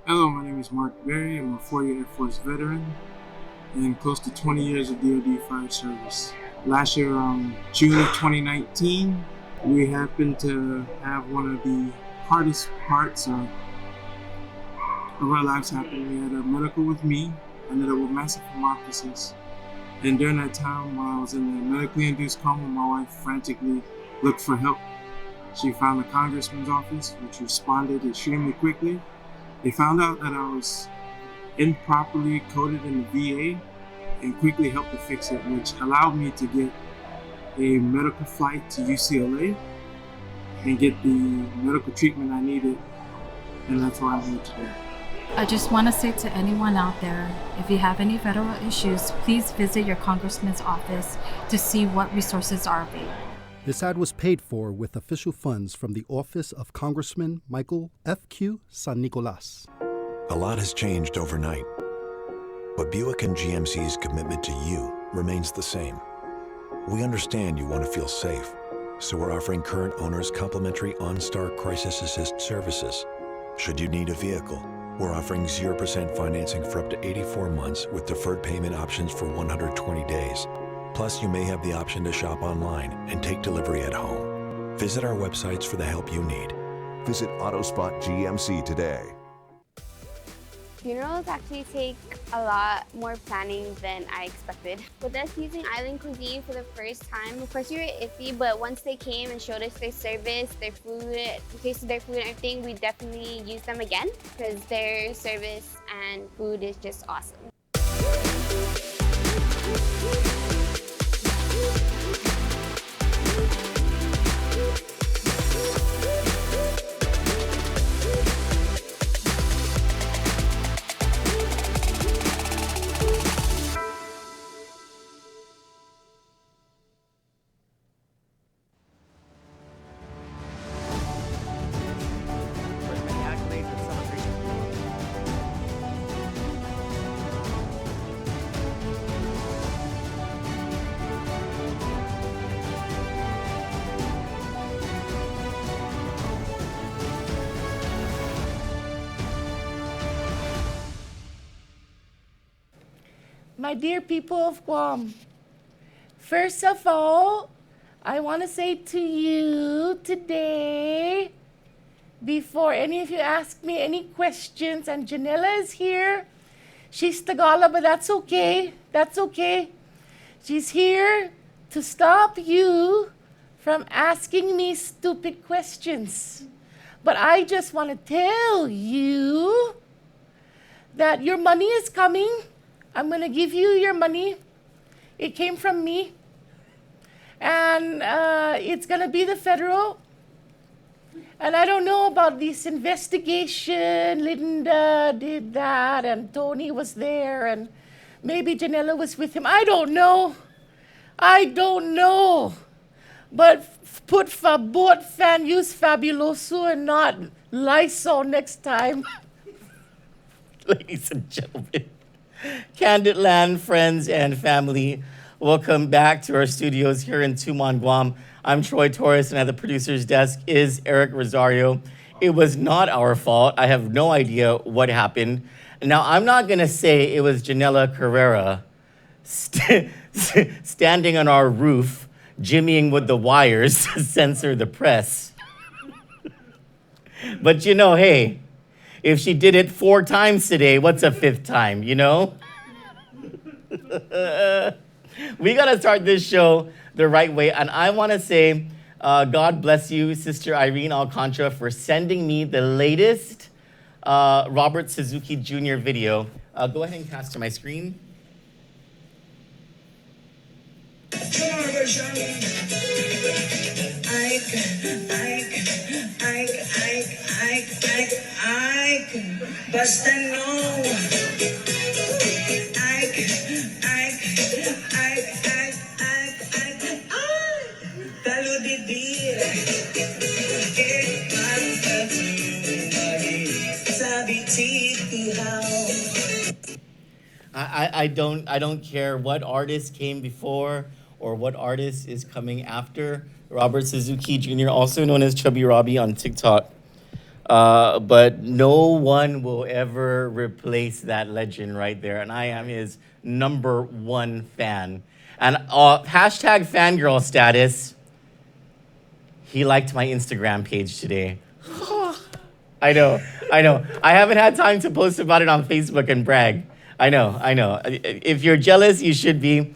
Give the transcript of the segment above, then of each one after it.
Hello, my name is Mark Berry. I'm a 4-year Air Force veteran and close to 20 years of DoD fire service. Last year, June of 2019, we happened to have one of the hardest parts of our lives happen. We had a medical with me, ended up with massive hemoptysis. And during that time, while I was in the medically induced coma, my wife frantically looked for help. She found the congressman's office, which responded extremely quickly. They found out that I was improperly coded in the VA and quickly helped to fix it, which allowed me to get a medical flight to UCLA and get the medical treatment I needed, and that's why I'm here today. I just want to say to anyone out there, if you have any federal issues, please visit your congressman's office to see what resources are available. This ad was paid for with official funds from the office of Congressman Michael F.Q. San Nicolas. A lot has changed overnight, but Buick and GMC's commitment to you remains the same. We understand you want to feel safe, so we're offering current owners complimentary OnStar Crisis Assist services. Should you need a vehicle, we're offering 0% financing for up to 84 months with deferred payment options for 120 days. Plus, you may have the option to shop online and take delivery at home. Visit our websites for the help you need. Visit AutoSpot GMC today. Funerals actually take a lot more planning than I expected. With us using Island Cuisine for the first time, of course we were iffy, but once they came and showed us their service, their food, we tasted their food and everything, we definitely use them again because their service and food is just awesome. My dear people of Guam, first of all, I want to say to you today, before any of you ask me any questions, and Janella is here. She's Tagalog, but that's okay. That's okay. She's here to stop you from asking me stupid questions. But I just want to tell you that your money is coming. I'm going to give you your money. It came from me. And it's going to be the federal. And I don't know about this investigation. Linda did that, and Tony was there, and maybe Janella was with him. I don't know. I don't know. But put Fabot fan, use Fabuloso and not Lysol next time. Ladies and gentlemen, Kandit land, friends, and family, welcome back to our studios here in Tumon, Guam. I'm Troy Torres, and at the producer's desk is Eric Rosario. It was not our fault. I have no idea what happened. Now, I'm not going to say it was Janella Carrera standing on our roof, jimmying with the wires to censor the press. But you know, hey, if she did it 4 times today, what's a 5th time, you know? We got to start this show the right way. And I want to say, God bless you, Sister Irene Alcantara, for sending me the latest Robert Suzuki Jr. video. Go ahead and cast to my screen. Basta no. I don't care what artist came before or what artist is coming after Robert Suzuki Jr., also known as Chubby Robbie on TikTok. But no one will ever replace that legend right there. And I am his #1 fan. And hashtag fangirl status, he liked my Instagram page today. I know. I haven't had time to post about it on Facebook and brag. I know. If you're jealous, you should be.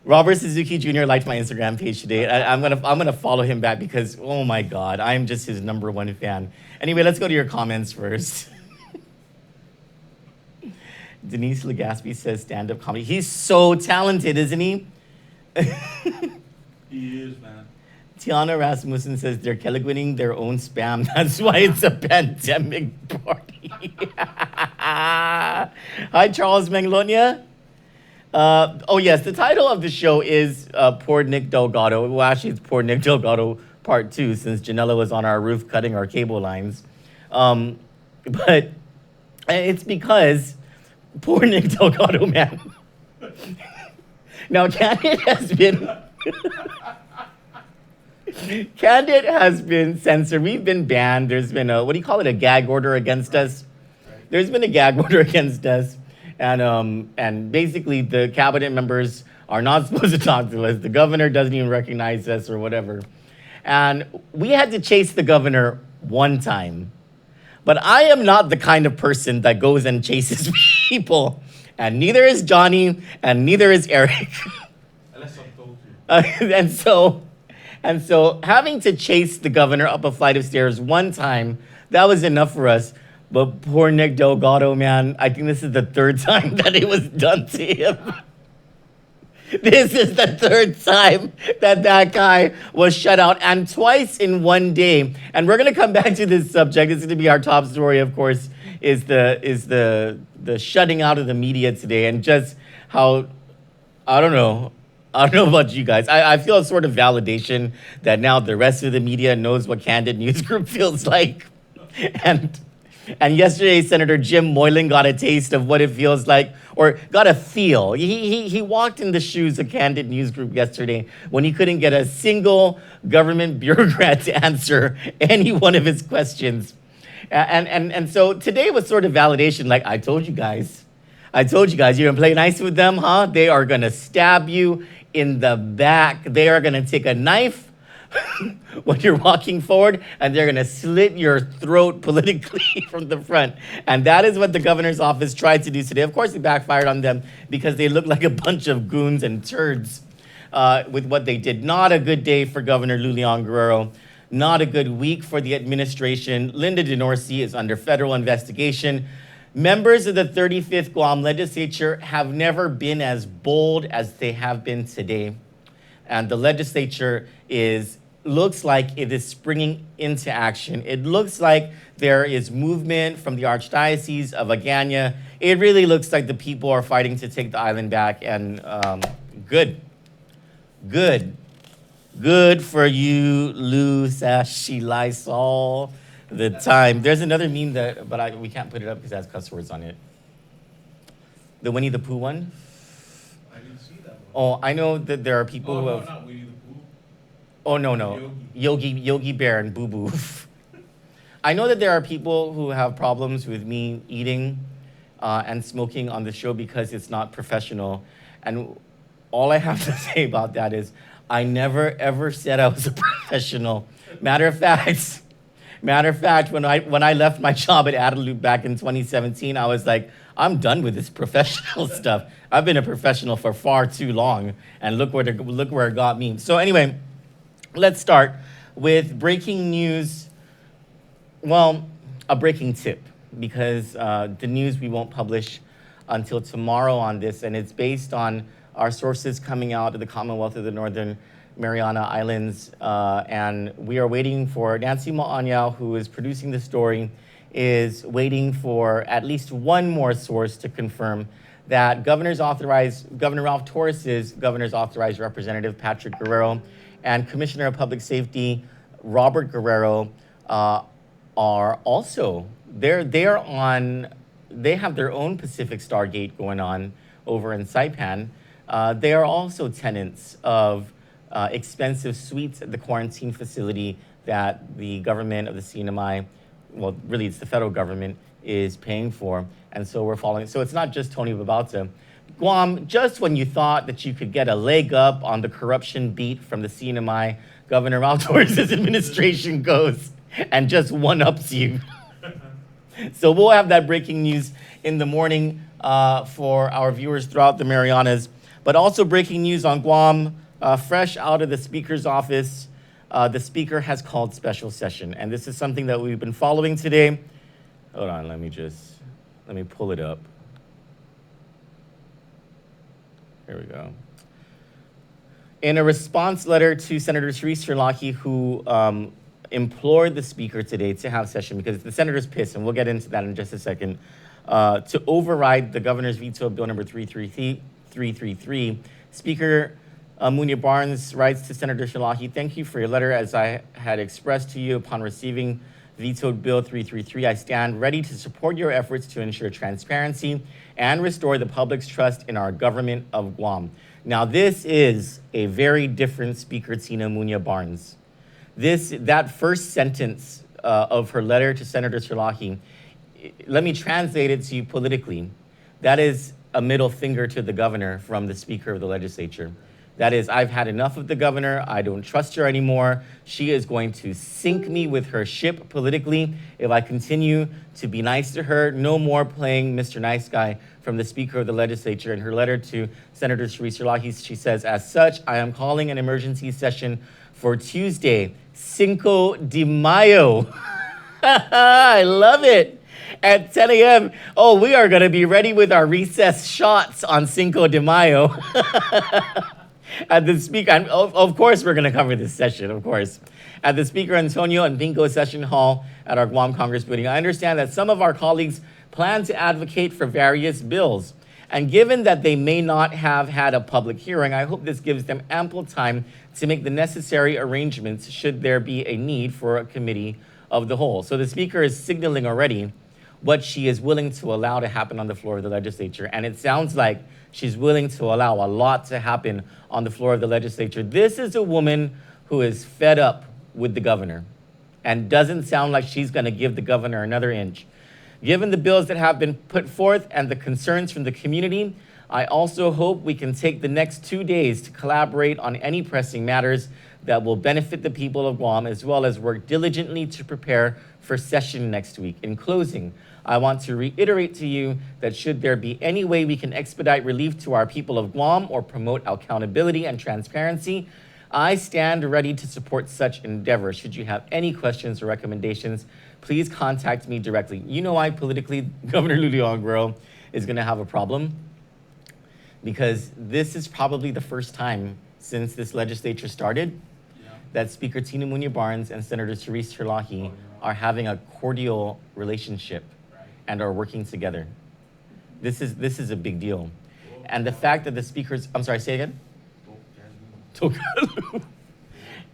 Robert Suzuki Jr. liked my Instagram page today. I'm gonna follow him back because, oh my God, I'm just his #1 fan. Anyway, let's go to your comments first. Denise Legaspi says stand-up comedy. He's so talented, isn't he? He is, man. Tiana Rasmussen says they're Kelligwinning their own spam. That's why it's a pandemic party. Hi, Charles Manglonia. Oh, yes, the title of the show is Poor Nick Delgado. Well, actually, it's Poor Nick Delgado Part 2, since Janella was on our roof cutting our cable lines. But it's because poor Nick Delgado, man. Now, Kandit has been censored. We've been banned. There's been a, what do you call it, a gag order against us? There's been a gag order against us. And basically the cabinet members are not supposed to talk to us. The governor doesn't even recognize us or whatever. And we had to chase the governor one time. But I am not the kind of person that goes and chases people. And neither is Johnny, and neither is Eric. Unless I'm told to. And so having to chase the governor up a flight of stairs one time, that was enough for us. But poor Nick Delgado, man, I think this is the 3rd time that it was done to him. This is the 3rd time that guy was shut out, and twice in one day. And we're gonna come back to this subject. This is gonna be our top story, of course, is the shutting out of the media today, and just how, I don't know about you guys. I feel a sort of validation that now the rest of the media knows what Kandit News Group feels like. And yesterday, Senator Jim Moylan got a taste of what it feels like, or got a feel. He walked in the shoes of Kandit News Group yesterday when he couldn't get a single government bureaucrat to answer any one of his questions. And so today was sort of validation, like, I told you guys, you're gonna play nice with them, huh? They are gonna stab you in the back. They are gonna take a knife when you're walking forward, and they're gonna slit your throat politically from the front. And that is what the governor's office tried to do today. Of course, it backfired on them because they look like a bunch of goons and turds with what they did. Not a good day for Governor Lulian Guerrero. Not a good week for the administration. Linda DeNorsi is under federal investigation. Members of the 35th Guam legislature have never been as bold as they have been today. And the legislature looks like it is springing into action. It looks like there is movement from the Archdiocese of Agana. It really looks like the people are fighting to take the island back, and good for you, Lou Sashi Lysol. The time. There's another meme but we can't put it up because it has cuss words on it. The Winnie the Pooh one. I didn't see that one. Oh, I know that there are people who have. Not Winnie the Pooh. Oh, no. Yogi Bear and Boo Boo. I know that there are people who have problems with me eating and smoking on the show because it's not professional. And all I have to say about that is I never, ever said I was a professional. Matter of fact, when I left my job at Adelude back in 2017, I was like, I'm done with this professional stuff. I've been a professional for far too long, and look where it got me. So anyway, let's start with breaking news. Well, a breaking tip, because the news we won't publish until tomorrow on this, and it's based on our sources coming out of the Commonwealth of the Northern Mariana Islands, and we are waiting for Nancy Ma'anyao, who is producing the story, is waiting for at least one more source to confirm that Governor Ralph Torres's governor's authorized representative, Patrick Guerrero, and Commissioner of Public Safety, Robert Guerrero, are also, they have their own Pacific Star Gate going on over in Saipan. They are also tenants of expensive suites at the quarantine facility that the government of the CNMI well, really it's the federal government, is paying for. And so we're following. So it's not just Tony Babauta. Guam, just when you thought that you could get a leg up on the corruption beat from the CNMI, Governor Ralph Torres' administration goes and just one-ups you. So we'll have that breaking news in the morning for our viewers throughout the Marianas. But also breaking news on Guam, fresh out of the Speaker's office, the Speaker has called special session. And this is something that we've been following today. Hold on, let me pull it up. Here we go. In a response letter to Senator Sharice Sherlaki, who implored the Speaker today to have session, because the Senator's pissed, and we'll get into that in just a second, to override the Governor's veto of Bill number 333, Speaker Munya Barnes writes to Senator Sherlaki, thank you for your letter. As I had expressed to you upon receiving vetoed Bill 333, I stand ready to support your efforts to ensure transparency and restore the public's trust in our government of Guam. Now, this is a very different Speaker Tina Munya Barnes. That first sentence of her letter to Senator Sherlaki, let me translate it to you politically. That is a middle finger to the governor from the Speaker of the legislature. That is, I've had enough of the governor. I don't trust her anymore. She is going to sink me with her ship politically if I continue to be nice to her. No more playing Mr. Nice Guy from the Speaker of the legislature. In her letter to Senator Sharice Sherlaki, she says, as such, I am calling an emergency session for Tuesday, Cinco de Mayo. I love it. At 10 a.m. Oh, we are going to be ready with our recess shots on Cinco de Mayo. At the Speaker, and of course we're going to cover this session, of course. At the Speaker Antonio and Pinco Session Hall at our Guam Congress building, I understand that some of our colleagues plan to advocate for various bills. And given that they may not have had a public hearing, I hope this gives them ample time to make the necessary arrangements should there be a need for a committee of the whole. So the Speaker is signaling already what she is willing to allow to happen on the floor of the legislature. And it sounds like she's willing to allow a lot to happen on the floor of the legislature. This is a woman who is fed up with the governor and doesn't sound like she's going to give the governor another inch. Given the bills that have been put forth and the concerns from the community, I also hope we can take the next 2 days to collaborate on any pressing matters that will benefit the people of Guam, as well as work diligently to prepare for session next week. In closing, I want to reiterate to you that should there be any way we can expedite relief to our people of Guam or promote accountability and transparency, I stand ready to support such endeavors. Should you have any questions or recommendations, please contact me directly. You know why politically Governor Luliang Guerrero is going to have a problem? Because this is probably the first time since this legislature started that Speaker Tina Munya Barnes and Senator Sharice Sherlaki are having a cordial relationship and are working together. This is a big deal. And the fact that the speakers, I'm sorry, say again?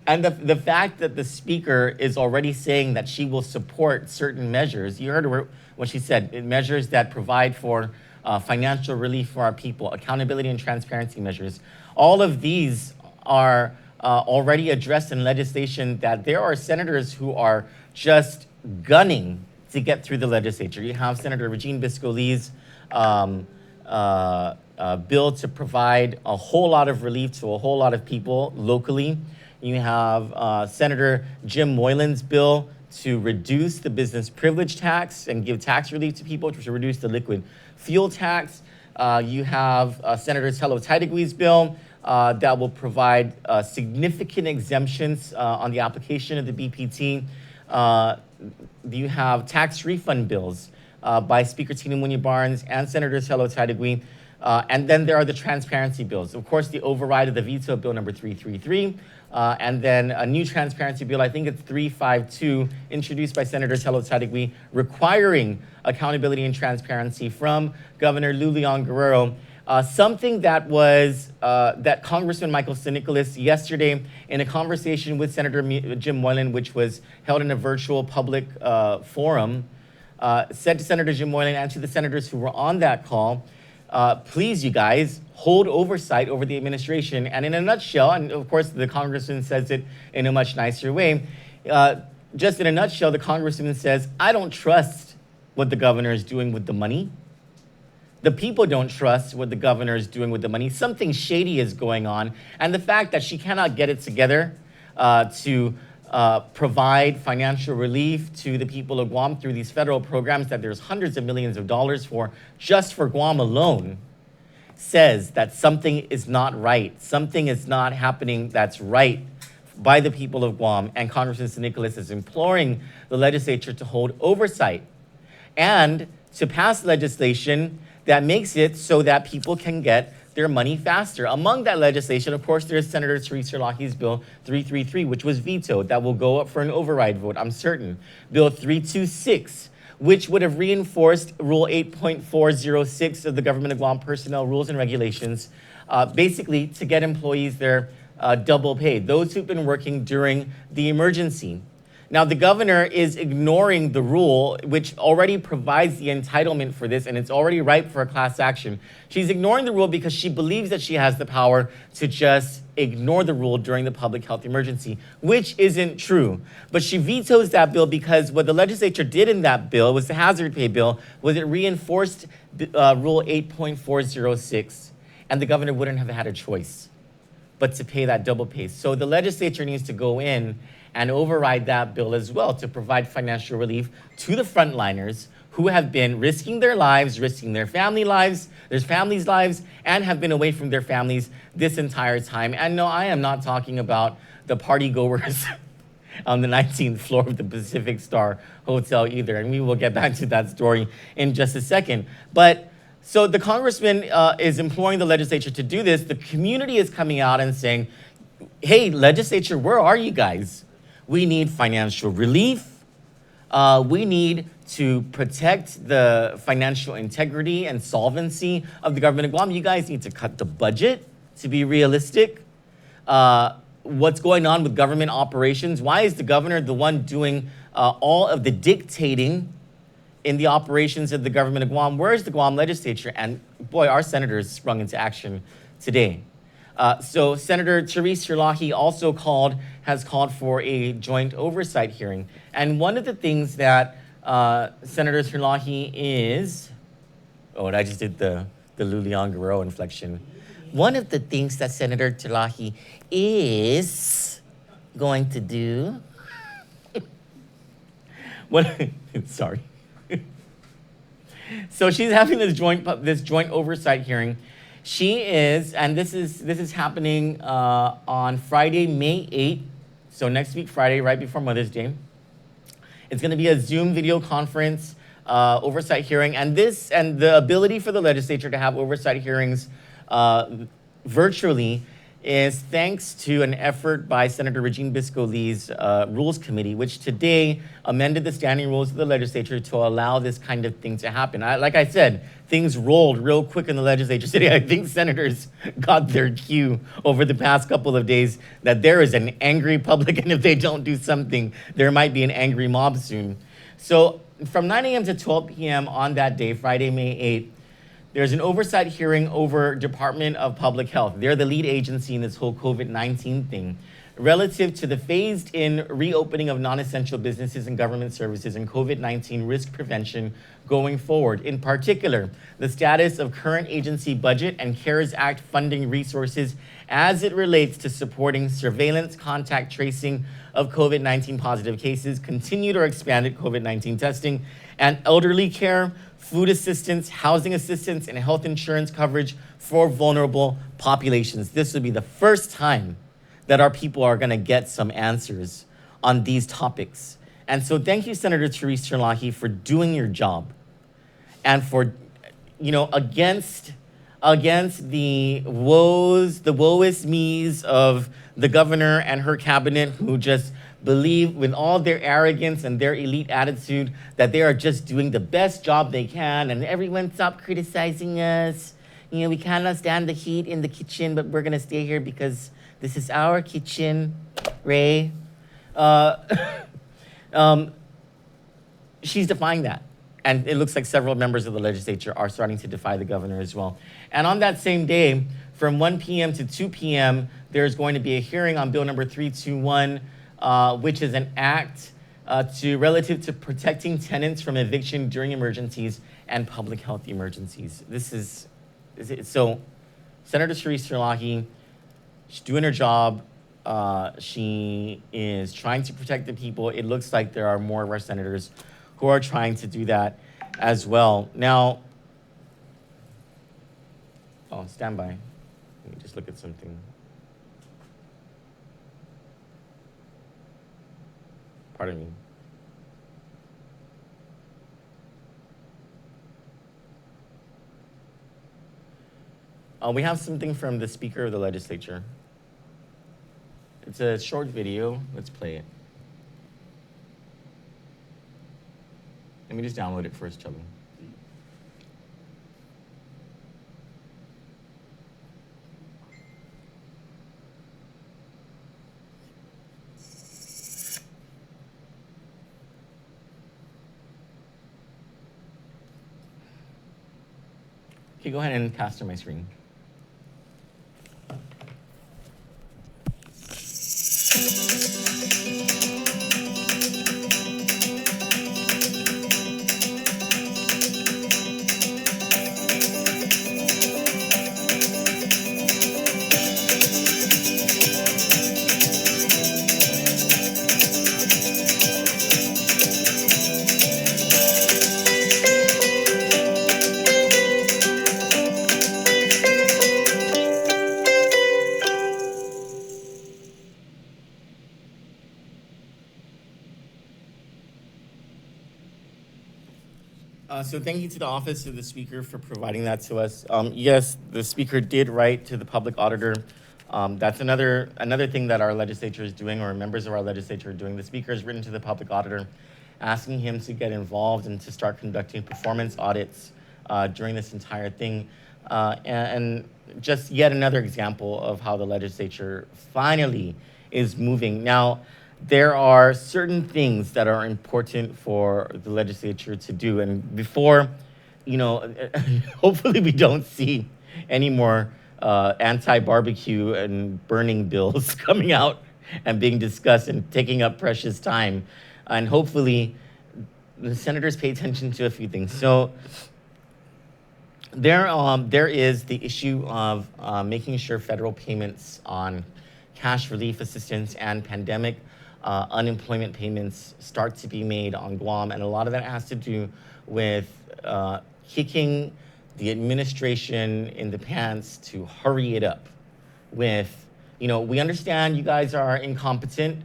And the fact that the Speaker is already saying that she will support certain measures, you heard her what she said, measures that provide for financial relief for our people, accountability and transparency measures. All of these are already addressed in legislation that there are senators who are just gunning to get through the legislature. You have Senator Regine Bisco-Lee's bill to provide a whole lot of relief to a whole lot of people locally. You have Senator Jim Moylan's bill to reduce the business privilege tax and give tax relief to people, to reduce the liquid fuel tax. You have Senator Tello Taitagui's bill that will provide significant exemptions on the application of the BPT. You have tax refund bills by Speaker Tina Munya Barnes and Senator Tello Taitagui. And then there are the transparency bills. Of course, the override of the veto of Bill number 333. And then a new transparency bill, I think it's 352, introduced by Senator Tello Taitagui, requiring accountability and transparency from Governor Luliang Guerrero. Something that was that Congressman Michael Nicholas yesterday in a conversation with Senator Jim Moylan, which was held in a virtual public forum, said to Senator Jim Moylan and to the senators who were on that call, please, you guys, hold oversight over the administration. And in a nutshell, and of course the congressman says it in a much nicer way, just in a nutshell, the congressman says, I don't trust what the governor is doing with the money. The people don't trust what the governor is doing with the money. Something shady is going on. And the fact that she cannot get it together to provide financial relief to the people of Guam through these federal programs that there's hundreds of millions of dollars for, just for Guam alone, says that something is not right. Something is not happening that's right by the people of Guam. And Congressman San Nicolas is imploring the legislature to hold oversight and to pass legislation that makes it so that people can get their money faster. Among that legislation, of course, there's Senator Theresa Lahi's Bill 333, which was vetoed. That will go up for an override vote, I'm certain. Bill 326, which would have reinforced Rule 8.406 of the Government of Guam Personnel Rules and Regulations, basically to get employees their double pay, those who've been working during the emergency. Now, the governor is ignoring the rule, which already provides the entitlement for this, and it's already ripe for a class action. She's ignoring the rule because she believes that she has the power to just ignore the rule during the public health emergency, which isn't true. But she vetoes that bill because what the legislature did in that bill, was the hazard pay bill, was it reinforced Rule 8.406, and the governor wouldn't have had a choice but to pay that double pay. So the legislature needs to go in and override that bill as well to provide financial relief to the frontliners who have been risking their lives, risking their families' lives, and have been away from their families this entire time. And no, I am not talking about the party goers on the 19th floor of the Pacific Star Hotel either. And we will get back to that story in just a second. But so the congressman is imploring the legislature to do this. The community is coming out and saying, hey, legislature, where are you guys? We need financial relief. We need to protect the financial integrity and solvency of the government of Guam. You guys need to cut the budget to be realistic. What's going on with government operations? Why is the governor the one doing all of the dictating in the operations of the government of Guam? Where is the Guam legislature? And boy, our senators sprung into action today. So Senator Theresa Lahi also has called for a joint oversight hearing. And one of the things that Senator Lahi is, and I just did the Lulian Guerrero inflection. One of the things that Senator Lahi is going to do, sorry. So she's having this joint oversight hearing. She is, and this is happening on Friday, May 8th, so next week Friday, right before Mother's Day. It's going to be a Zoom video conference oversight hearing, and the ability for the legislature to have oversight hearings virtually is thanks to an effort by Senator Regine Bisco-Lee's Rules Committee, which today amended the standing rules of the legislature to allow this kind of thing to happen. Like I said, things rolled real quick in the legislature today. I think senators got their cue over the past couple of days that there is an angry public, and if they don't do something, there might be an angry mob soon. So from 9 a.m. to 12 p.m. on that day, Friday, May 8th, there's an oversight hearing over Department of Public Health. They're the lead agency in this whole COVID-19 thing, relative to the phased-in reopening of non-essential businesses and government services and COVID-19 risk prevention going forward. In particular, the status of current agency budget and CARES Act funding resources as it relates to supporting surveillance, contact tracing of COVID-19 positive cases, continued or expanded COVID-19 testing, and elderly care, food assistance, housing assistance, and health insurance coverage for vulnerable populations. This will be the first time that our people are going to get some answers on these topics. And so thank you, Senator Theresa Lahi, for doing your job and for, against the woeist me's of the governor and her cabinet, who just believe with all their arrogance and their elite attitude that they are just doing the best job they can, and everyone stop criticizing us. We cannot stand the heat in the kitchen, but we're gonna stay here because this is our kitchen, Ray. She's defying that. And it looks like several members of the legislature are starting to defy the governor as well. And on that same day, from 1 p.m. to 2 p.m., there's going to be a hearing on Bill number 321, which is an act relative to protecting tenants from eviction during emergencies and public health emergencies. So Senator Sharice Sirlahi, she's doing her job. She is trying to protect the people. It looks like there are more of our senators who are trying to do that as well. Now, stand by. Let me just look at something. Pardon me. We have something from the Speaker of the Legislature. It's a short video. Let's play it. Let me just download it first, Chubby. Okay, go ahead and cast on my screen. So thank you to the Office of the Speaker for providing that to us. Yes, the Speaker did write to the Public Auditor. That's another thing that our legislature is doing, or members of our legislature are doing. The Speaker has written to the Public Auditor asking him to get involved and to start conducting performance audits during this entire thing. And just yet another example of how the legislature finally is moving. Now, there are certain things that are important for the legislature to do. And before, hopefully we don't see any more anti-barbecue and burning bills coming out and being discussed and taking up precious time. And hopefully the senators pay attention to a few things. So there is the issue of making sure federal payments on cash relief assistance and pandemic unemployment payments start to be made on Guam. And a lot of that has to do with kicking the administration in the pants to hurry it up with, we understand you guys are incompetent.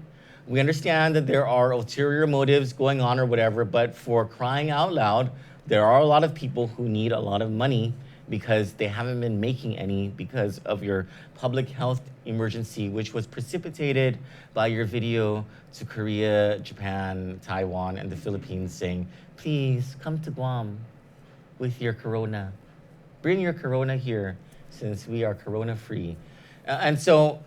We understand that there are ulterior motives going on or whatever, but for crying out loud, there are a lot of people who need a lot of money because they haven't been making any because of your public health emergency, which was precipitated by your video to Korea, Japan, Taiwan, and the Philippines saying, please come to Guam with your corona. Bring your corona here since we are corona free. And so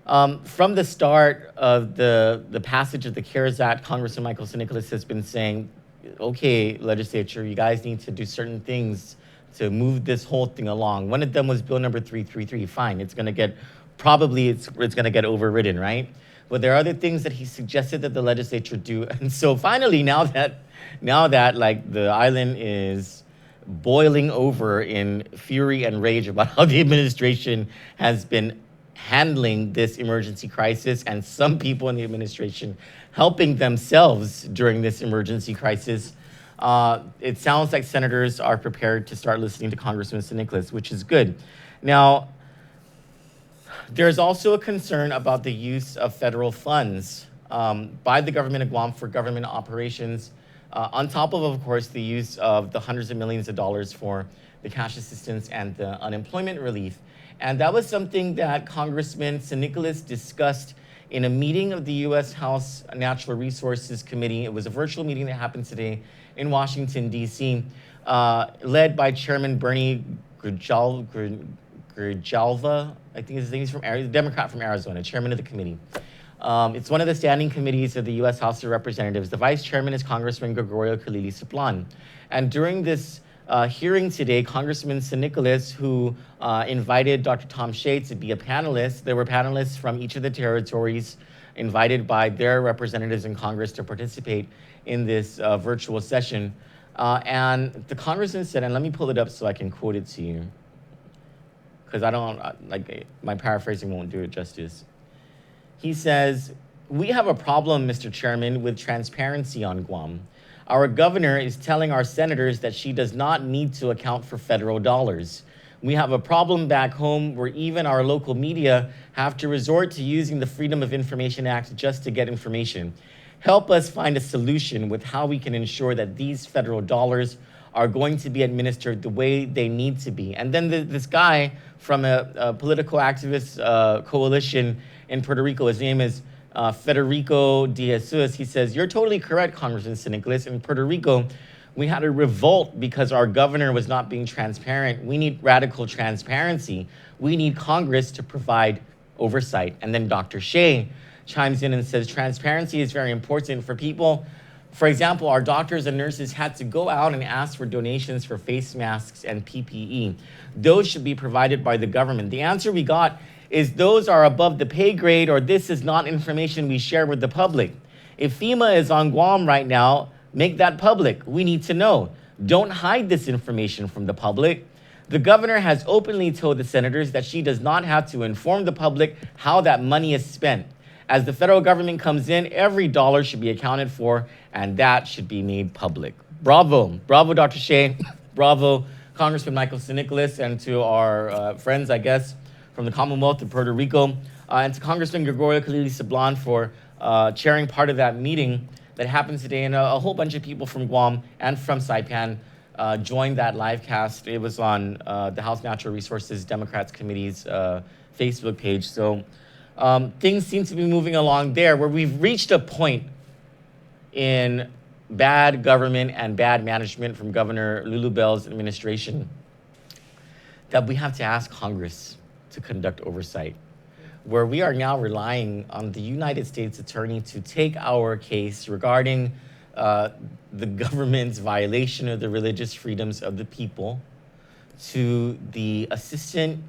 from the start of the passage of the CARES Act, Congressman Michael St. Nicholas has been saying, okay, legislature, you guys need to do certain things to move this whole thing along. One of them was Bill number 333. Fine, it's gonna get overridden, right? But there are other things that he suggested that the legislature do. And so finally, now that like the island is boiling over in fury and rage about how the administration has been handling this emergency crisis, and some people in the administration helping themselves during this emergency crisis, it sounds like senators are prepared to start listening to Congressman St. Nicholas, which is good. Now, there's also a concern about the use of federal funds by the government of Guam for government operations, on top of course, the use of the hundreds of millions of dollars for the cash assistance and the unemployment relief. And that was something that Congressman St. Nicholas discussed in a meeting of the U.S. House Natural Resources Committee. It was a virtual meeting that happened today in Washington, D.C., led by Chairman Bernie Grijalva, I think his name is Democrat from Arizona, chairman of the committee. It's one of the standing committees of the U.S. House of Representatives. The vice chairman is Congressman Gregorio Khalili Suplan. And during this hearing today, Congressman San Nicolas, who invited Dr. Tom Shea to be a panelist. There were panelists from each of the territories invited by their representatives in Congress to participate in this virtual session. And the congressman said, and let me pull it up so I can quote it to you, because I don't, like, my paraphrasing won't do it justice. He says, "We have a problem, Mr. Chairman, with transparency on Guam. Our governor is telling our senators that she does not need to account for federal dollars. We have a problem back home where even our local media have to resort to using the Freedom of Information Act just to get information. Help us find a solution with how we can ensure that these federal dollars are going to be administered the way they need to be." And then this guy from a political activist coalition in Puerto Rico, his name is Federico de Jesus, he says, "You're totally correct, Congressman San Nicolas. In Puerto Rico, we had a revolt because our governor was not being transparent. We need radical transparency. We need Congress to provide oversight." And then Dr. Shea chimes in and says, "Transparency is very important for people. For example, our doctors and nurses had to go out and ask for donations for face masks and PPE. Those should be provided by the government. The answer we got is those are above the pay grade, or this is not information we share with the public. If FEMA is on Guam right now, make that public. We need to know. Don't hide this information from the public. The governor has openly told the senators that she does not have to inform the public how that money is spent. As the federal government comes in, every dollar should be accounted for, and that should be made public." Bravo. Bravo, Dr. Shea. Bravo, Congressman Michael San Nicolas, and to our friends, I guess, from the Commonwealth of Puerto Rico, and to Congressman Gregorio Khalili Sablan for chairing part of that meeting that happened today. And a whole bunch of people from Guam and from Saipan joined that live cast. It was on the House Natural Resources Democrats Committee's Facebook page. So things seem to be moving along there, where we've reached a point in bad government and bad management from Governor Lulu Bell's administration that we have to ask Congress to conduct oversight, where we are now relying on the United States Attorney to take our case regarding the government's violation of the religious freedoms of the people to the Assistant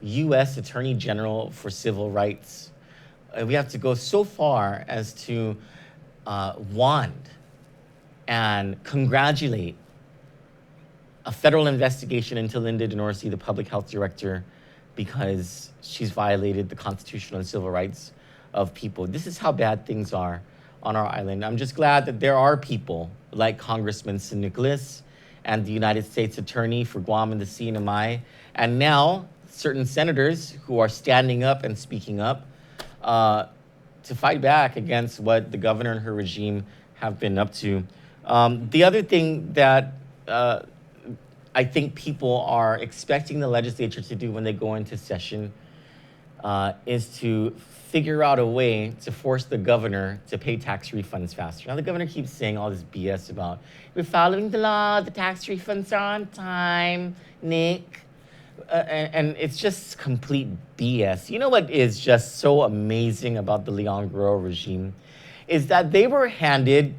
U.S. Attorney General for Civil Rights. We have to go so far as to want and congratulate a federal investigation into Linda DeNorsi, the public health director, because she's violated the constitutional and civil rights of people. This is how bad things are on our island. I'm just glad that there are people like Congressman San Nicolas and the United States Attorney for Guam and the CNMI, and now certain senators who are standing up and speaking up to fight back against what the governor and her regime have been up to. The other thing that I think people are expecting the legislature to do when they go into session is to figure out a way to force the governor to pay tax refunds faster. Now, the governor keeps saying all this BS about, we're following the law, the tax refunds are on time, Nick. And it's just complete BS. You know what is just so amazing about the Leon Guerrero regime is that they were handed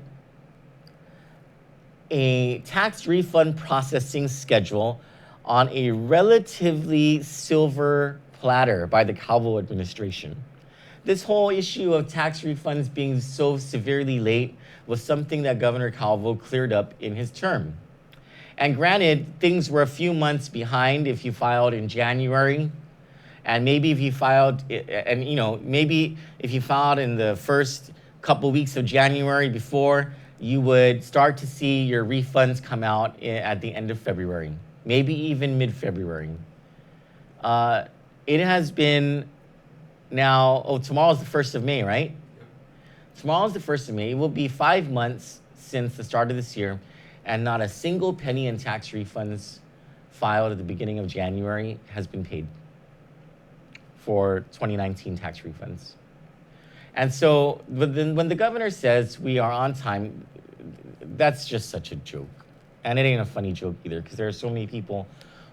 a tax refund processing schedule on a relatively silver platter by the Calvo administration. This whole issue of tax refunds being so severely late was something that Governor Calvo cleared up in his term. And granted, things were a few months behind if you filed in January, and maybe if you filed, maybe if you filed in the first couple weeks of January before, you would start to see your refunds come out at the end of February, maybe even mid-February. It has been now, tomorrow's the 1st of May, right? Tomorrow's the 1st of May. It will be 5 months since the start of this year, and not a single penny in tax refunds filed at the beginning of January has been paid for 2019 tax refunds. And so when the governor says we are on time, that's just such a joke. And it ain't a funny joke either, because there are so many people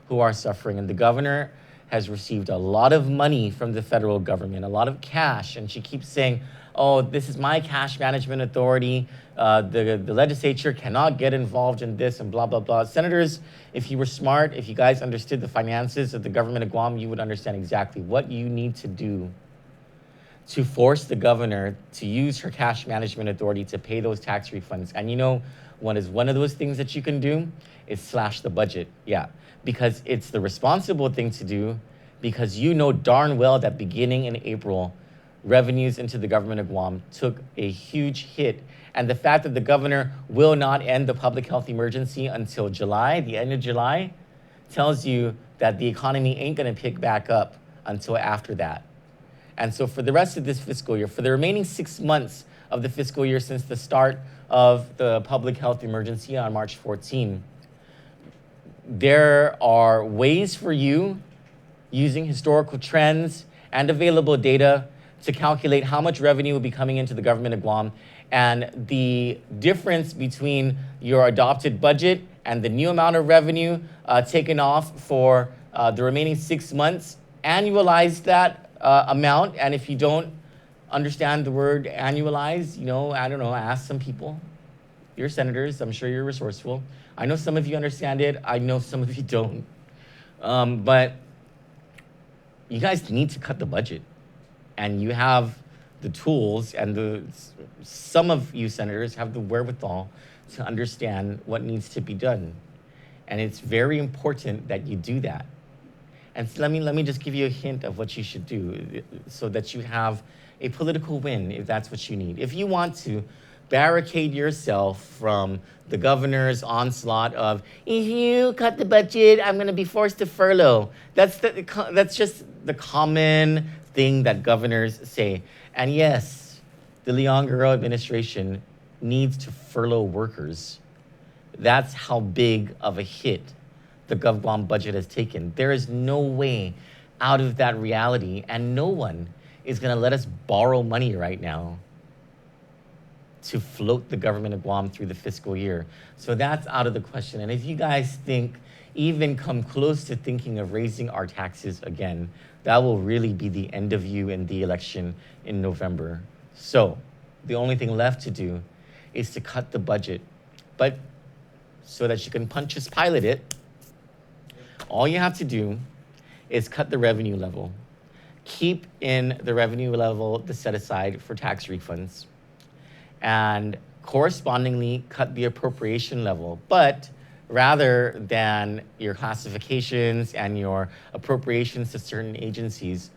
who are suffering. And the governor has received a lot of money from the federal government, a lot of cash, and she keeps saying, oh, this is my cash management authority. The legislature cannot get involved in this and blah, blah, blah. Senators, if you were smart, if you guys understood the finances of the government of Guam, you would understand exactly what you need to do to force the governor to use her cash management authority to pay those tax refunds. And you know, one of those things that you can do is slash the budget. Yeah, because it's the responsible thing to do, because you know darn well that beginning in April, revenues into the government of Guam took a huge hit. And the fact that the governor will not end the public health emergency until July, the end of July, tells you that the economy ain't gonna pick back up until after that. And so for the rest of this fiscal year, for the remaining 6 months of the fiscal year since the start of the public health emergency on March 14, there are ways for you, using historical trends and available data, to calculate how much revenue will be coming into the government of Guam, and the difference between your adopted budget and the new amount of revenue taken off for the remaining 6 months. Annualize that amount, and if you don't understand the word annualize, you know, I don't know, ask some people. You're senators, I'm sure you're resourceful. I know some of you understand it, I know some of you don't. But you guys need to cut the budget. And you have the tools, and some of you senators have the wherewithal to understand what needs to be done. And it's very important that you do that. And so let me just give you a hint of what you should do so that you have a political win, if that's what you need. If you want to barricade yourself from the governor's onslaught of, if you cut the budget, I'm gonna be forced to furlough. That's just the common thing that governors say. And yes, the Leon Guerrero administration needs to furlough workers. That's how big of a hit the GovGuam budget has taken. There is no way out of that reality, and no one is gonna let us borrow money right now to float the government of Guam through the fiscal year. So that's out of the question. And if you guys think, even come close to thinking of raising our taxes again, that will really be the end of you in the election in November. So the only thing left to do is to cut the budget. But so that you can Pontius Pilate it, all you have to do is cut the revenue level. Keep in the revenue level the set aside for tax refunds, and correspondingly cut the appropriation level. But rather than your classifications and your appropriations to certain agencies,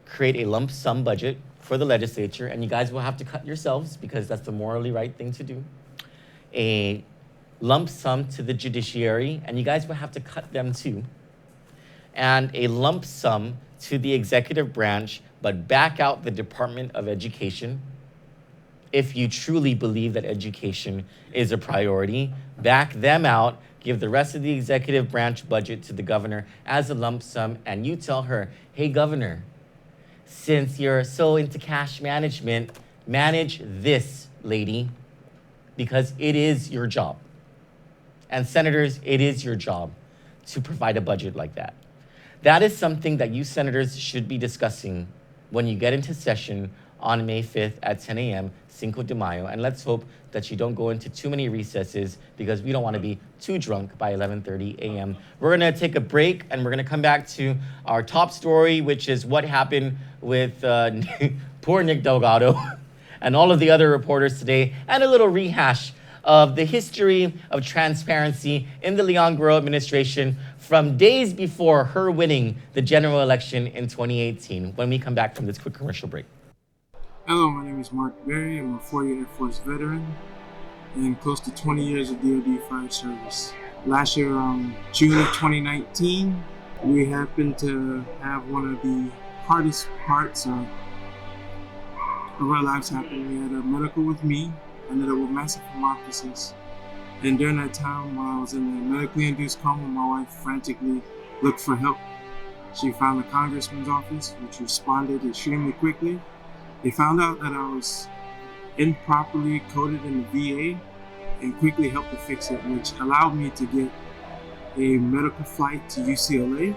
create a lump sum budget for the legislature, and you guys will have to cut yourselves because that's the morally right thing to do. A lump sum to the judiciary, and you guys will have to cut them too. And a lump sum to the executive branch, but back out the Department of Education. If you truly believe that education is a priority, back them out, give the rest of the executive branch budget to the governor as a lump sum, and you tell her, hey, governor, since you're so into cash management, manage this, lady, because it is your job. And senators, it is your job to provide a budget like that. That is something that you senators should be discussing when you get into session on May 5th at 10 a.m., Cinco de Mayo, and let's hope that you don't go into too many recesses because we don't want to be too drunk by 11:30 a.m. We're going to take a break, and we're going to come back to our top story, which is what happened with poor Nick Delgado and all of the other reporters today, and a little rehash of the history of transparency in the Leon Guerrero administration from days before her winning the general election in 2018 when we come back from this quick commercial break. Hello, my name is Mark Berry. I'm a 4-year Air Force veteran and close to 20 years of DoD fire service. Last year, June of 2019, we happened to have one of the hardest parts of our lives happen. We had a medical with me, ended up with massive hemoptysis. And during that time, while I was in the medically induced coma, my wife frantically looked for help. She found the congressman's office, which responded extremely quickly. They found out that I was improperly coded in the VA and quickly helped to fix it, which allowed me to get a medical flight to UCLA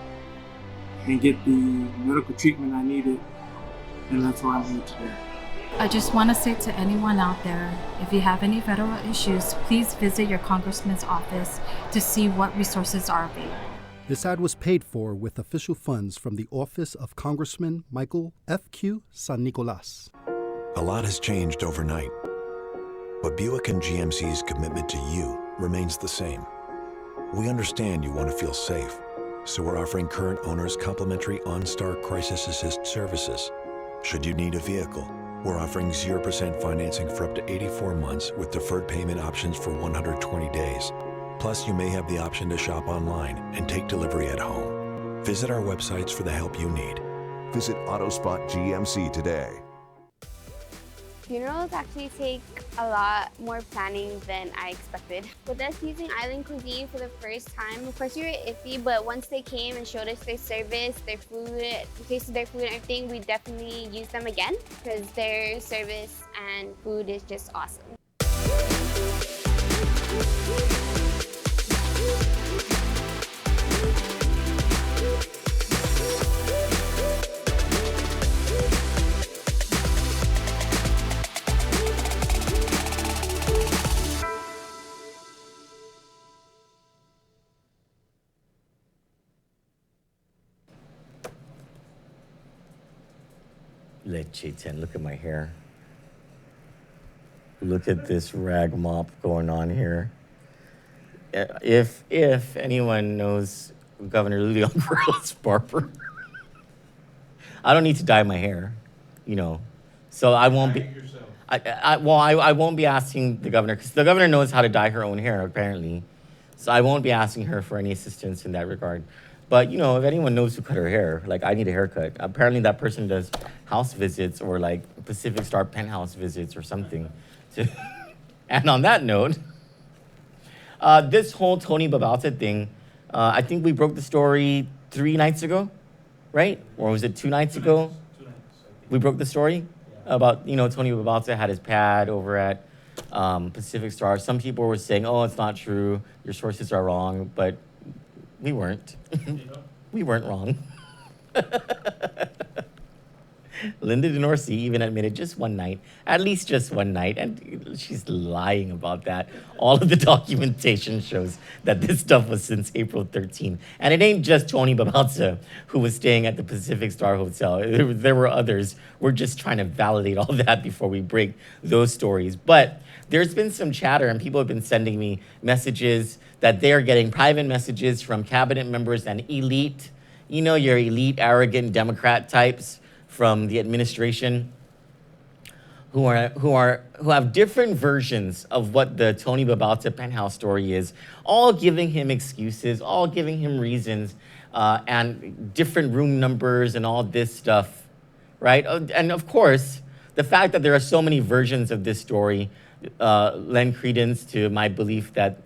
and get the medical treatment I needed, and that's why I'm here today. I just want to say to anyone out there, if you have any federal issues, please visit your congressman's office to see what resources are available. This ad was paid for with official funds from the office of Congressman Michael F.Q. San Nicolas. A lot has changed overnight, but Buick and GMC's commitment to you remains the same. We understand you want to feel safe, so we're offering current owners complimentary OnStar Crisis Assist services. Should you need a vehicle, we're offering 0% financing for up to 84 months with deferred payment options for 120 days. Plus, you may have the option to shop online and take delivery at home. Visit our websites for the help you need. Visit AutoSpot GMC today. Funerals actually take a lot more planning than I expected. With us using island cuisine for the first time, of course we were iffy, but once they came and showed us their service, their food, we tasted their food and everything, we definitely use them again because their service and food is just awesome. Lechiten, look at my hair. Look at this rag mop going on here. If anyone knows Governor Leon Guerrero's barber, I don't need to dye my hair, you know. So I won't be. I won't be asking the governor because the governor knows how to dye her own hair apparently. So I won't be asking her for any assistance in that regard. But, you know, if anyone knows who cut her hair, like, I need a haircut. Apparently that person does house visits or, like, Pacific Star penthouse visits or something. And on that note, this whole Tony Babauta thing, I think we broke the story 3 nights ago, right? Or was it 2 nights ago? 2 nights. We broke the story about, you know, Tony Babauta had his pad over at Pacific Star. Some people were saying, oh, it's not true. Your sources are wrong. But we weren't. We weren't wrong. Linda DeNorsi even admitted just one night, at least just one night, and she's lying about that. All of the documentation shows that this stuff was since April 13. And it ain't just Tony Babauta who was staying at the Pacific Star Hotel. There were others. We're just trying to validate all that before we break those stories. But there's been some chatter, and people have been sending me messages that they are getting private messages from cabinet members and elite, you know, your elite, arrogant Democrat types from the administration who have different versions of what the Tony Babauta penthouse story is, all giving him excuses, all giving him reasons, and different room numbers and all this stuff, right? And of course, the fact that there are so many versions of this story lend credence to my belief that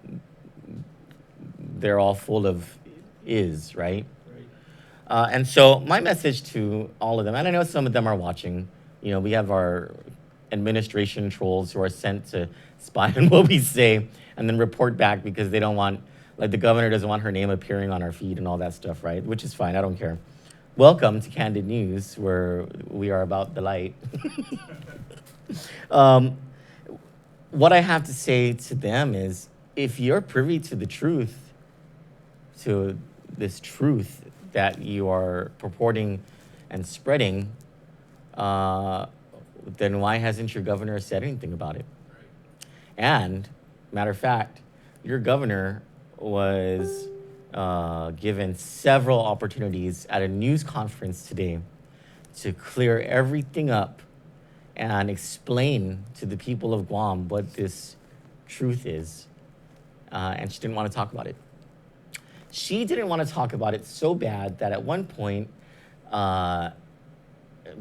they're all full of is, right? And so my message to all of them, and I know some of them are watching, you know, we have our administration trolls who are sent to spy on what we say and then report back because they don't want, like the governor doesn't want her name appearing on our feed and all that stuff, right? Which is fine, I don't care. Welcome to Kandit News, where we are about the light. What I have to say to them is, if you're privy to the truth, to this truth that you are purporting and spreading, then why hasn't your governor said anything about it? And, matter of fact, your governor was given several opportunities at a news conference today to clear everything up and explain to the people of Guam what this truth is. And she didn't want to talk about it. She didn't want to talk about it so bad that at one point,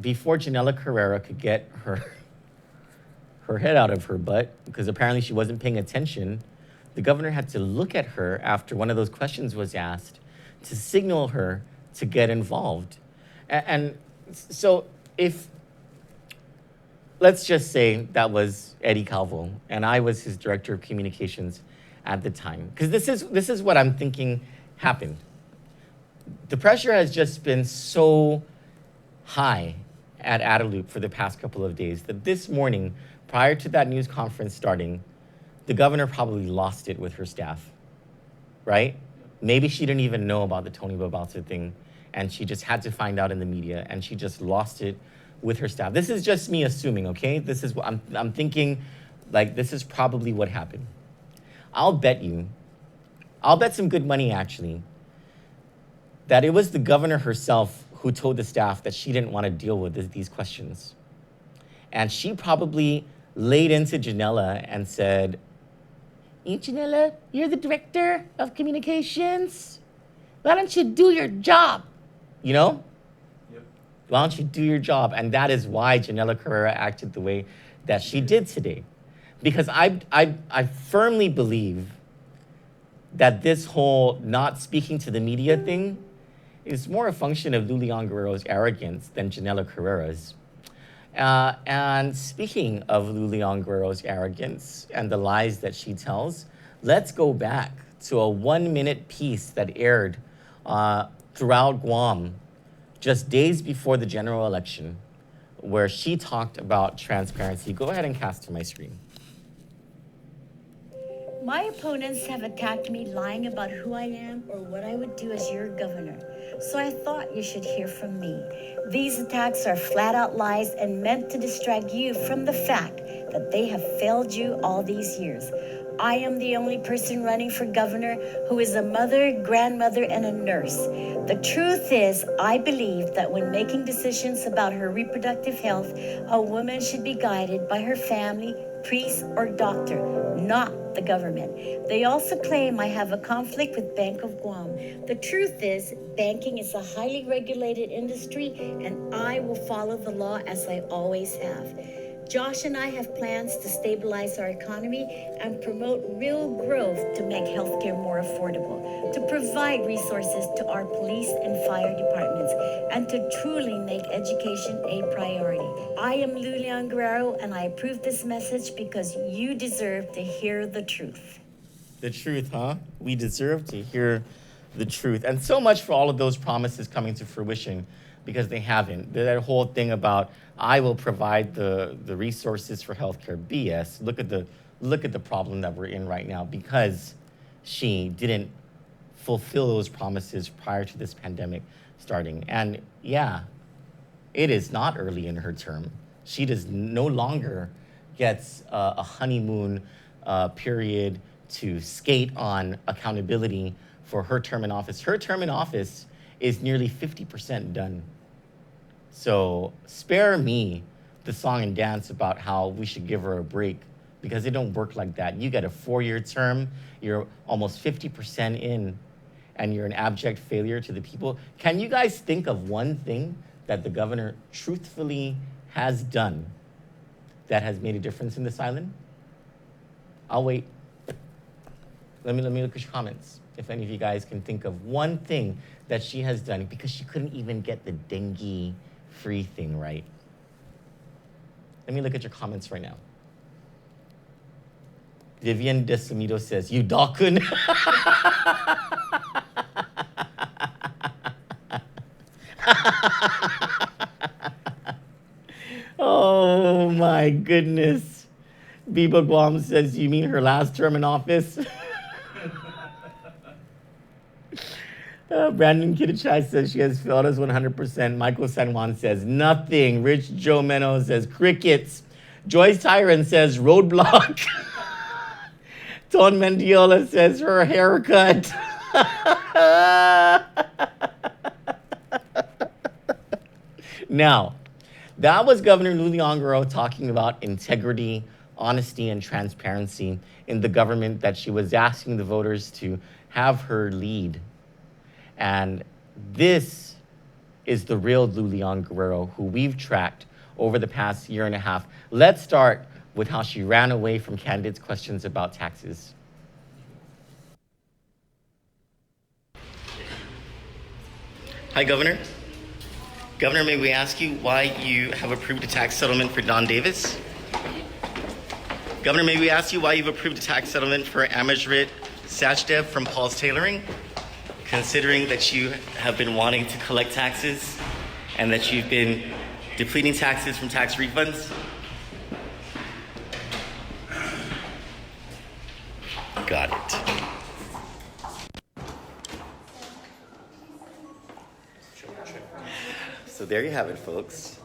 before Janela Carrera could get her head out of her butt, because apparently she wasn't paying attention, the governor had to look at her after one of those questions was asked to signal her to get involved. And so if, let's just say that was Eddie Calvo, and I was his director of communications at the time, because this is what I'm thinking happened. The pressure has just been so high at Adelup for the past couple of days that this morning, prior to that news conference starting, the governor probably lost it with her staff, right? Maybe she didn't even know about the Tony Babauta thing, and she just had to find out in the media, and she just lost it with her staff. This is just me assuming, okay? This is what I'm thinking, like, this is probably what happened. I'll bet some good money, actually, that it was the governor herself who told the staff that she didn't want to deal with these questions. And she probably laid into Janella and said, "Hey, Janella, you're the director of communications. Why don't you do your job?" You know? Yep. Why don't you do your job? And that is why Janella Carrera acted the way that she did today. Because I firmly believe that this whole not speaking to the media thing is more a function of Lulian Guerrero's arrogance than Janella Carrera's. And speaking of Lulian Guerrero's arrogance and the lies that she tells, let's go back to a 1-minute piece that aired throughout Guam just days before the general election, where she talked about transparency. Go ahead and cast to my screen. My opponents have attacked me lying about who I am or what I would do as your governor. So I thought you should hear from me. These attacks are flat out lies and meant to distract you from the fact that they have failed you all these years. I am the only person running for governor who is a mother, grandmother, and a nurse. The truth is, I believe that when making decisions about her reproductive health, a woman should be guided by her family, priest, or doctor, not the government. They also claim I have a conflict with Bank of Guam. The truth is, banking is a highly regulated industry, and I will follow the law as I always have. Josh and I have plans to stabilize our economy and promote real growth to make healthcare more affordable, to provide resources to our police and fire departments, and to truly make education a priority. I am Lulian Guerrero, and I approve this message because you deserve to hear the truth. The truth, huh? We deserve to hear the truth. And so much for all of those promises coming to fruition, because they haven't. That whole thing about, I will provide the resources for healthcare, BS. Look at the problem that we're in right now, because she didn't fulfill those promises prior to this pandemic starting. And yeah, it is not early in her term. She does no longer gets a honeymoon period to skate on accountability for her term in office. Her term in office is nearly 50% done. So spare me the song and dance about how we should give her a break, because it don't work like that. You get a 4-year term, you're almost 50% in, and you're an abject failure to the people. Can you guys think of one thing that the governor truthfully has done that has made a difference in this island? I'll wait. Let me look at your comments. If any of you guys can think of one thing that she has done, because she couldn't even get the dengue-free thing right. Let me look at your comments right now. Vivian Desamido says, "You Dakun." Oh my goodness. Biba Guam says, "You mean her last term in office?" Brandon Kidichai says she has failed us 100%. Michael San Juan says nothing. Rich Joe Meno says crickets. Joyce Tyron says roadblock. Ton Mendiola says her haircut. Now, that was Governor Lulian Guerrero talking about integrity, honesty, and transparency in the government that she was asking the voters to have her lead. And this is the real Lulian Guerrero, who we've tracked over the past year and a half. Let's start with how she ran away from Kandit's questions about taxes. Hi, Governor. Governor, may we ask you why you have approved a tax settlement for Don Davis? Governor, may we ask you why you've approved a tax settlement for Amajrit Sachdev from Paul's Tailoring? considering that you have been wanting to collect taxes and that you've been depleting taxes from tax refunds? Got it. So there you have it, folks.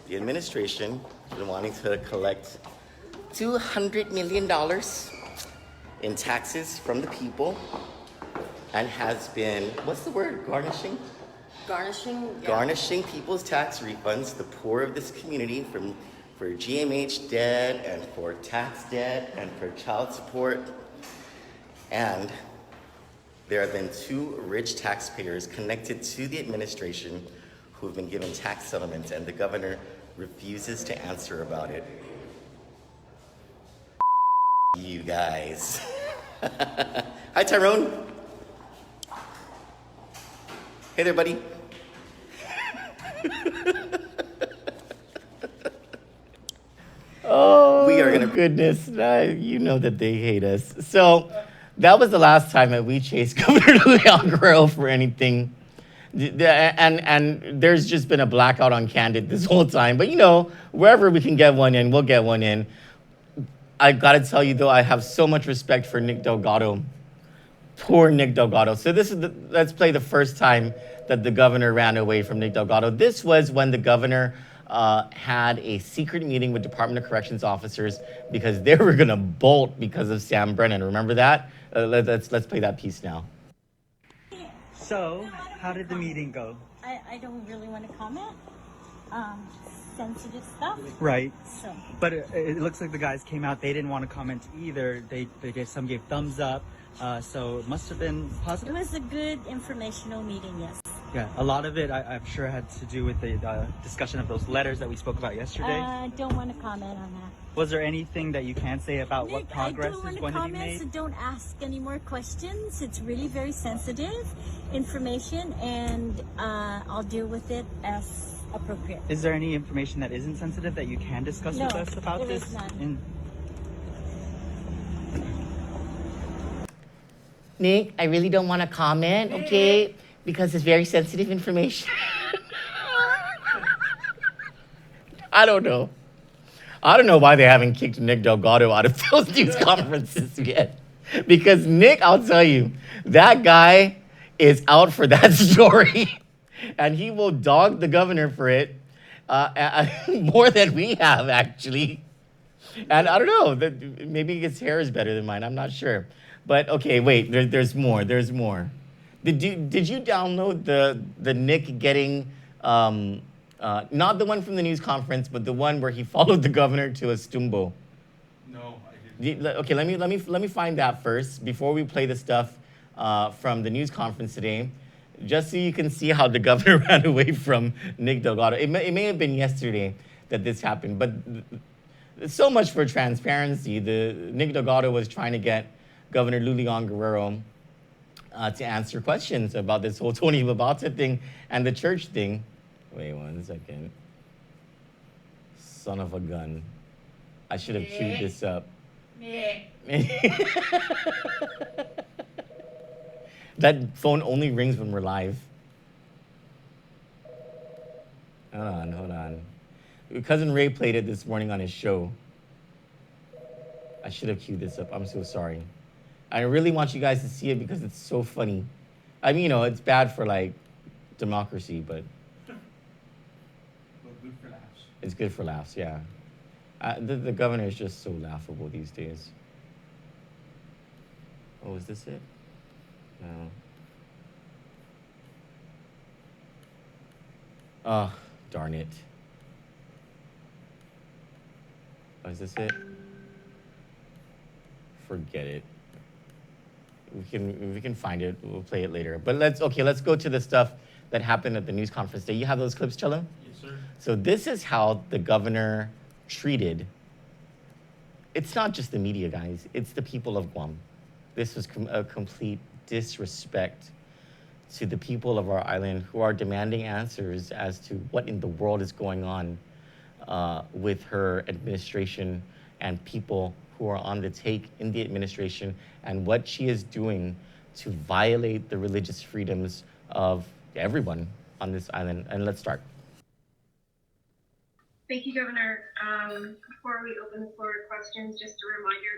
The administration has been wanting to collect $200 million in taxes from the people and has been, what's the word, garnishing? Garnishing people's tax refunds, the poor of this community, for GMH debt and for tax debt and for child support. And there have been 2 rich taxpayers connected to the administration who have been given tax settlements, and the governor refuses to answer about it. You guys. Hi, Tyrone. Hey there, buddy. Oh, we are gonna. Goodness, you know that they hate us. So that was the last time that we chased Governor Leon Guerrero for anything. And there's just been a blackout on Kandit this whole time. But you know, wherever we can get one in, we'll get one in. I gotta tell you though, I have so much respect for Nick Delgado. Poor Nick Delgado. So this is let's play the first time that the governor ran away from Nick Delgado. This was when the governor had a secret meeting with Department of Corrections officers because they were gonna bolt because of Sam Brennan. Remember that? Let's play that piece now. So, how did the meeting go? I don't really want to comment. Sensitive stuff. Right. So. But it looks like the guys came out. They didn't want to comment either. Some gave thumbs up. So it must have been positive. It was a good informational meeting, yes. Yeah, a lot of it, I'm sure, had to do with the discussion of those letters that we spoke about yesterday. I don't want to comment on that. Was there anything that you can say about Nick, what progress is going to be made? So don't ask any more questions. It's really very sensitive information, and I'll deal with it as appropriate. Is there any information that isn't sensitive that you can discuss with us about this? No, there is none. Nick, I really don't want to comment, okay? Because it's very sensitive information. I don't know. I don't know why they haven't kicked Nick Delgado out of those news conferences yet. Because Nick, I'll tell you, that guy is out for that story. And he will dog the governor for it more than we have, actually. And I don't know, maybe his hair is better than mine, I'm not sure. But okay, wait, there's more, there's more. Did you download the Nick getting, not the one from the news conference, but the one where he followed the governor to a stumbo? No, I didn't. Okay, let me find that first before we play the stuff from the news conference today, just so you can see how the governor ran away from Nick Delgado. It may have been yesterday that this happened, but so much for transparency. Nick Delgado was trying to get Governor Leon Guerrero to answer questions about this whole Tony Labata thing and the church thing. Wait 1 second. Son of a gun. I should have queued this up. That phone only rings when we're live. Hold on. Cousin Ray played it this morning on his show. I should have queued this up. I'm so sorry. I really want you guys to see it because it's so funny. I mean, you know, it's bad for, like, democracy, but Good for laughs. it's good for laughs, yeah. The governor is just so laughable these days. Oh, is this it? No. Oh, darn it. Oh, is this it? Forget it. We can find it. We'll play it later. But let's go to the stuff that happened at the news conference day. You have those clips, Chelo? Yes, sir. So this is how the governor treated. It's not just the media, guys. It's the people of Guam. This was a complete disrespect to the people of our island who are demanding answers as to what in the world is going on with her administration and people who are on the take in the administration and what she is doing to violate the religious freedoms of everyone on this island. And let's start. Thank you, Governor. Before we open the floor to questions, just a reminder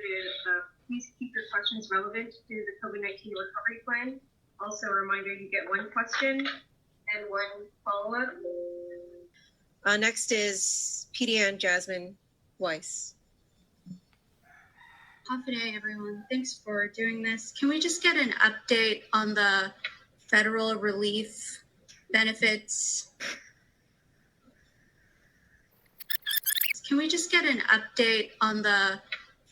to please keep your questions relevant to the COVID-19 recovery plan. Also a reminder, you get one question and one follow-up. Next is PDN Jasmine Weiss. Good day, everyone. Thanks for doing this. Can we just get an update on the federal relief benefits? Can we just get an update on the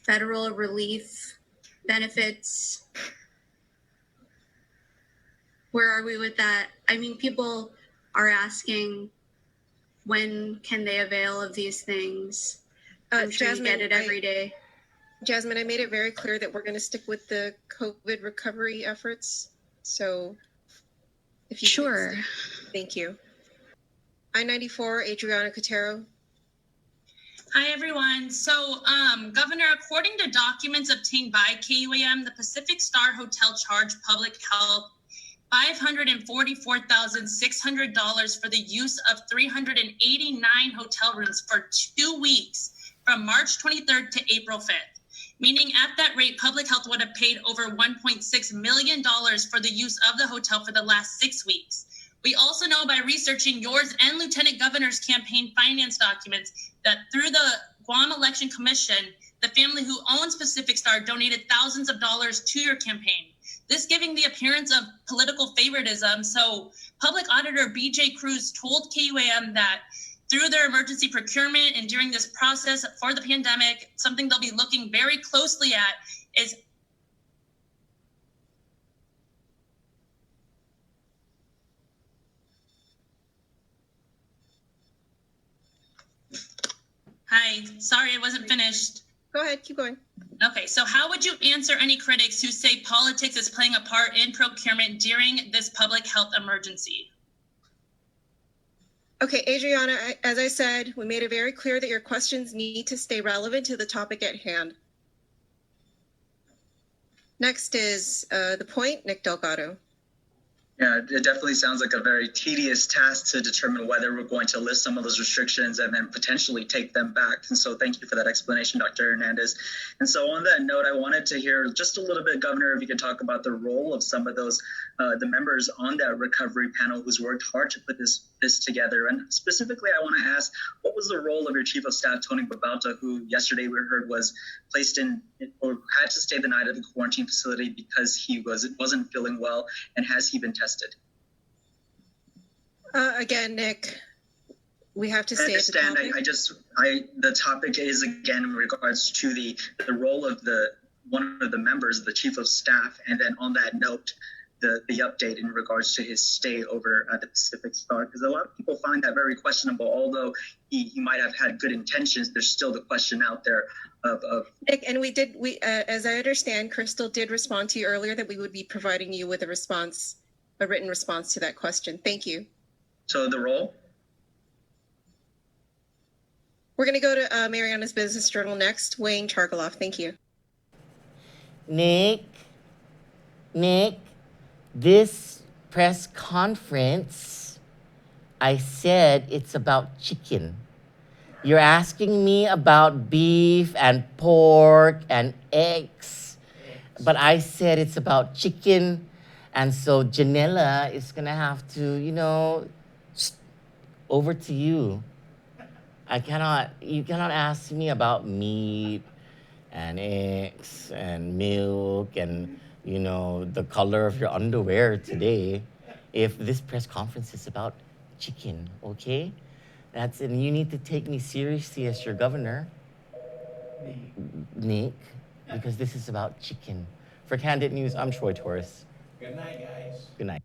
federal relief benefits? Where are we with that? I mean, people are asking, when can they avail of these things? I'm sure Jasmine, you get it every day. Jasmine, I made it very clear that we're going to stick with the COVID recovery efforts. So if you Sure. Thank you. I-94, Adriana Cotero. Hi, everyone. So, Governor, according to documents obtained by KUAM, the Pacific Star Hotel charged public health $544,600 for the use of 389 hotel rooms for 2 weeks from March 23rd to April 5th. Meaning at that rate, public health would have paid over $1.6 million for the use of the hotel for the last 6 weeks. We also know by researching yours and Lieutenant Governor's campaign finance documents that through the Guam Election Commission, the family who owns Pacific Star donated thousands of dollars to your campaign. This giving the appearance of political favoritism. So Public Auditor BJ Cruz told KUAM that through their emergency procurement and during this process for the pandemic, something they'll be looking very closely at is Hi, sorry, I wasn't finished. Go ahead, keep going. Okay, so how would you answer any critics who say politics is playing a part in procurement during this public health emergency? Okay, Adriana, as I said, we made it very clear that your questions need to stay relevant to the topic at hand. Next is The Point, Nick Delgado. Yeah, it definitely sounds like a very tedious task to determine whether we're going to lift some of those restrictions and then potentially take them back. And so thank you for that explanation, Dr. Hernandez. And so on that note, I wanted to hear just a little bit, Governor, if you could talk about the role of some of those, the members on that recovery panel who's worked hard to put this together. And specifically, I want to ask, what was the role of your Chief of Staff, Tony Babauta, who yesterday we heard was placed in or had to stay the night at the quarantine facility because he wasn't feeling well, and has he been tested? Again, Nick, we have to stay at the topic. The topic is again in regards to the role of one of the members, the Chief of Staff, and then on that note, the update in regards to his stay over at the Pacific Star, because a lot of people find that very questionable. Although he might have had good intentions, there's still the question out there of Nick. And we as I understand, Crystal did respond to you earlier that we would be providing you with a written response to that question. Thank you. So the role? We're going to go to Mariana's Business Journal next. Wayne Chargaloff, thank you. Nick, this press conference, I said it's about chicken. You're asking me about beef and pork and eggs, but I said it's about chicken. And so Janella is gonna have to, over to you. You cannot ask me about meat and eggs and milk and the color of your underwear today, if this press conference is about chicken, okay? And you need to take me seriously as your governor, Nick, because this is about chicken. For Kandit News, I'm Troy Torres. Good night, guys. Good night.